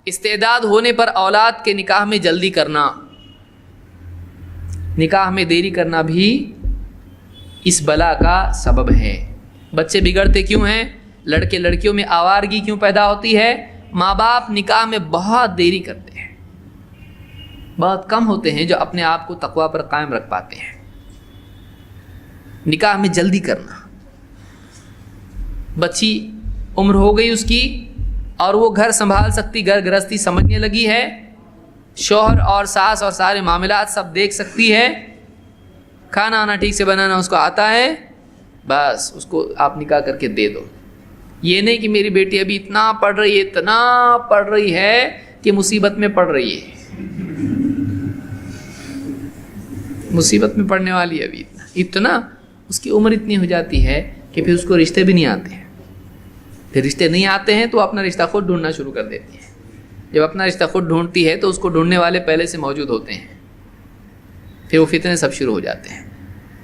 استعداد ہونے پر اولاد کے نکاح میں جلدی کرنا، نکاح میں دیری کرنا بھی اس بلا کا سبب ہے۔ بچے بگڑتے کیوں ہیں؟ لڑکے لڑکیوں میں آوارگی کیوں پیدا ہوتی ہے؟ ماں باپ نکاح میں بہت دیری کرتے ہیں، بہت کم ہوتے ہیں جو اپنے آپ کو تقوی پر قائم رکھ پاتے ہیں۔ نکاح میں جلدی کرنا، بچی عمر ہو گئی اس کی اور وہ گھر سنبھال سکتی، گھر گرہستی سمجھنے لگی ہے، شوہر اور ساس اور سارے معاملات سب دیکھ سکتی ہے، کھانا آنا ٹھیک سے بنانا اس کو آتا ہے، بس اس کو آپ نکاح کر کے دے دو۔ یہ نہیں کہ میری بیٹی ابھی اتنا پڑھ رہی ہے، اتنا پڑھ رہی ہے کہ مصیبت میں پڑھ رہی ہے، مصیبت میں پڑھنے والی ہے ابھی اتنا اس کی عمر اتنی ہو جاتی ہے کہ پھر اس کو رشتے بھی نہیں آتے ہیں۔ پھر رشتے نہیں آتے ہیں تو اپنا رشتہ خود ڈھونڈنا شروع کر دیتی ہے۔ جب اپنا رشتہ خود ڈھونڈتی ہے تو اس کو ڈھونڈنے والے پہلے سے موجود ہوتے ہیں، پھر وہ فتنے سب شروع ہو جاتے ہیں۔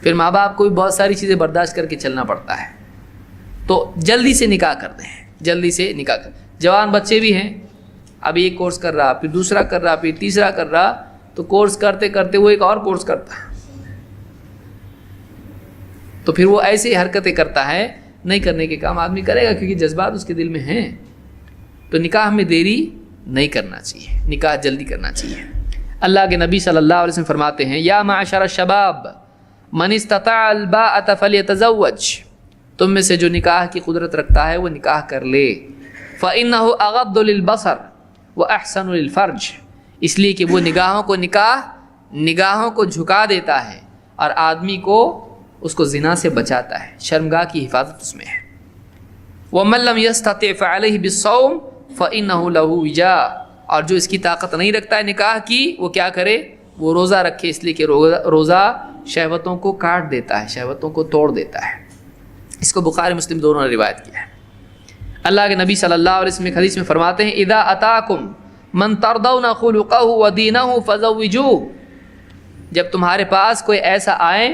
پھر ماں باپ کو بھی بہت ساری چیزیں برداشت کر کے چلنا پڑتا ہے۔ تو جلدی سے نکاح کر دیں، جلدی سے نکاح کر۔ جوان بچے بھی ہیں، اب ایک کورس کر رہا، پھر دوسرا کر رہا، پھر تیسرا کر رہا، تو کورس کرتے کرتے وہ ایک اور کورس کرتا ہے، تو پھر وہ ایسی حرکتیں کرتا ہے۔ نہیں کرنے کے کام آدمی کرے گا کیونکہ جذبات اس کے دل میں ہیں۔ تو نکاح میں دیری نہیں کرنا چاہیے، نکاح جلدی کرنا چاہیے۔ اللہ کے نبی صلی اللہ علیہ وسلم فرماتے ہیں، یا معشر الشباب من استطاع الباءۃ فلیتزوج، تم میں سے جو نکاح کی قدرت رکھتا ہے وہ نکاح کر لے، فإنہ اغض للبصر واحسن للفرج، اس لیے کہ وہ نگاہوں کو جھکا دیتا ہے اور آدمی کو اس کو زنا سے بچاتا ہے، شرمگاہ کی حفاظت اس میں ہے۔ وَمَن لَّمْ يَسْتَطِعْ فَعَلَيْهِ بِالصَّوْمِ فَإِنَّهُ لَهُ وِجَاءٌ، اور جو اس کی طاقت نہیں رکھتا ہے نکاح کی، وہ کیا کرے؟ وہ روزہ رکھے، اس لیے کہ روزہ شہوتوں کو کاٹ دیتا ہے، شہوتوں کو توڑ دیتا ہے۔ اس کو بخاری مسلم دونوں نے روایت کیا ہے۔ اللہ کے نبی صلی اللہ علیہ وسلم ایک حدیث میں فرماتے ہیں، اذا اتاکم من ترضون خلقہ ودینہ فزوجوہ، جب تمہارے پاس کوئی ایسا آئے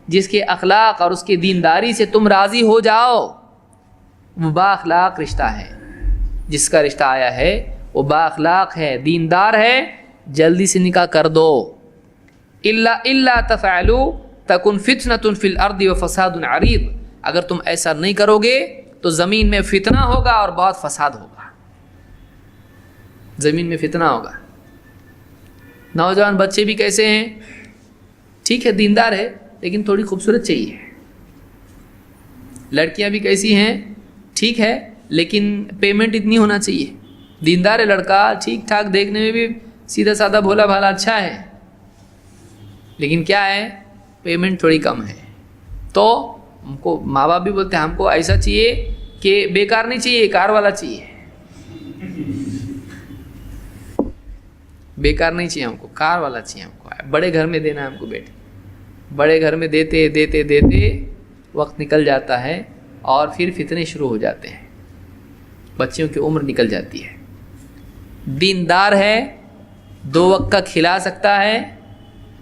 جس کے اخلاق اور اس کی دینداری سے تم راضی ہو جاؤ، وہ با اخلاق رشتہ ہے، جس کا رشتہ آیا ہے وہ با اخلاق ہے، دیندار ہے، جلدی سے نکاح کر دو۔ الا تفعلوا تکن فتنة فی الارض وفساد عریض، اگر تم ایسا نہیں کرو گے تو زمین میں فتنہ ہوگا اور بہت فساد ہوگا، زمین میں فتنہ ہوگا۔ نوجوان بچے بھی کیسے ہیں؟ ٹھیک ہے دیندار ہے لیکن تھوڑی خوبصورت چاہیے۔ لڑکیاں بھی کیسی ہیں؟ ٹھیک ہے لیکن پیمنٹ اتنی ہونا چاہیے۔ دیندار ہے لڑکا، ٹھیک ٹھاک دیکھنے میں بھی سیدھا سادہ بھولا بھالا اچھا ہے، لیکن کیا ہے؟ پیمنٹ تھوڑی کم ہے۔ تو ہم کو ماں باپ بھی بولتے ہیں ہم کو ایسا چاہیے کہ بیکار نہیں چاہیے، کار والا چاہیے، بیکار نہیں چاہیے ہم کو، کار والا چاہیے ہم کو، بڑے گھر میں دینا ہے ہم کو بیٹے۔ بڑے گھر میں دیتے دیتے دیتے وقت نکل جاتا ہے اور پھر فتنے شروع ہو جاتے ہیں، بچیوں کی عمر نکل جاتی ہے۔ دیندار ہے، 2 وقت کا کھلا سکتا ہے،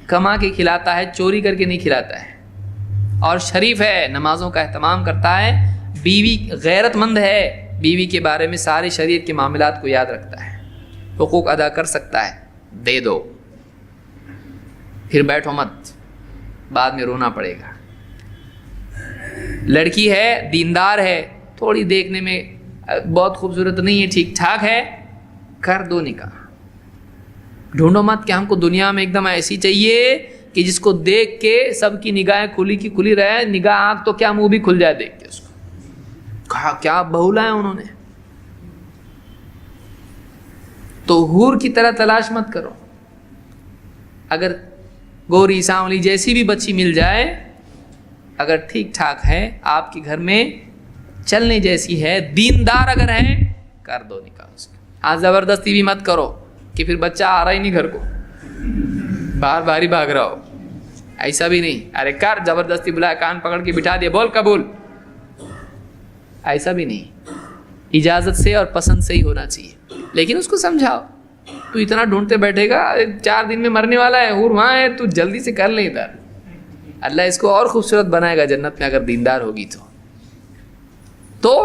کما کے کھلاتا ہے، چوری کر کے نہیں کھلاتا ہے، اور شریف ہے، نمازوں کا اہتمام کرتا ہے، بیوی غیرت مند ہے، بیوی کے بارے میں سارے شریعت کے معاملات کو یاد رکھتا ہے، حقوق ادا کر سکتا ہے، دے دو، پھر بیٹھو مت، بعد میں رونا پڑے گا۔ لڑکی ہے، دیندار ہے، تھوڑی دیکھنے میں بہت خوبصورت نہیں ہے، ٹھیک ٹھاک ہے، کر دو نکاح۔ ڈھونڈو مت کہ ہم کو دنیا میں ایک دم ایسی چاہیے کہ جس کو دیکھ کے سب کی نگاہیں کھلی کی کھلی رہے، نگاہ آنکھ تو کیا منہ بھی کھل جائے دیکھ کے اس کو، کہا کیا بہولا ہے انہوں نے۔ تو حور کی طرح تلاش مت کرو، اگر گوری سانولی جیسی بھی بچی مل جائے، اگر ٹھیک ٹھاک ہے، آپ کے گھر میں چلنے جیسی ہے، دیندار اگر ہے، کر دو نکاح اس کا۔ زبردستی بھی مت کرو کہ پھر بچہ آ رہا ہی نہیں گھر کو، باہر باہر ہی بھاگ رہا ہو، ایسا بھی نہیں، ارے کر، زبردستی بلایا، کان پکڑ کے بٹھا دیا، بول قبول، ایسا بھی نہیں، اجازت سے اور پسند سے ہی ہونا چاہیے۔ لیکن اس کو سمجھاؤ، تو اتنا ڈھونڈتے بیٹھے گا، 4 دن میں مرنے والا ہے، حور وہاں ہے، تو جلدی سے کر لیں ادھر، اللہ اس کو اور خوبصورت بنائے گا جنت میں اگر دیندار ہوگی تو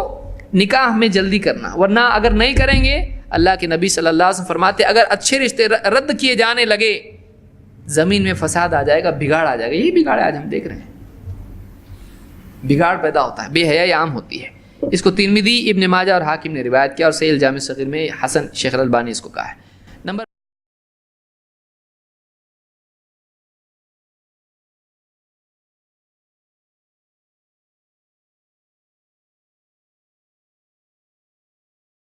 نکاح میں جلدی کرنا، ورنہ اگر نہیں کریں گے اللہ کے نبی صلی اللہ علیہ وسلم فرماتے اگر اچھے رشتے رد کیے جانے لگے زمین میں فساد آ جائے گا, بگاڑ آ جائے گا. یہی بگاڑ آج ہم دیکھ رہے ہیں, بگاڑ پیدا ہوتا ہے, بے حیائی عام ہوتی ہے. اس کو ترمذی, ابن ماجہ اور حاکم نے روایت کیا, اور صحیح الجامع الصغیر میں حسن شیخ الالبانی اس کو کہا ہے.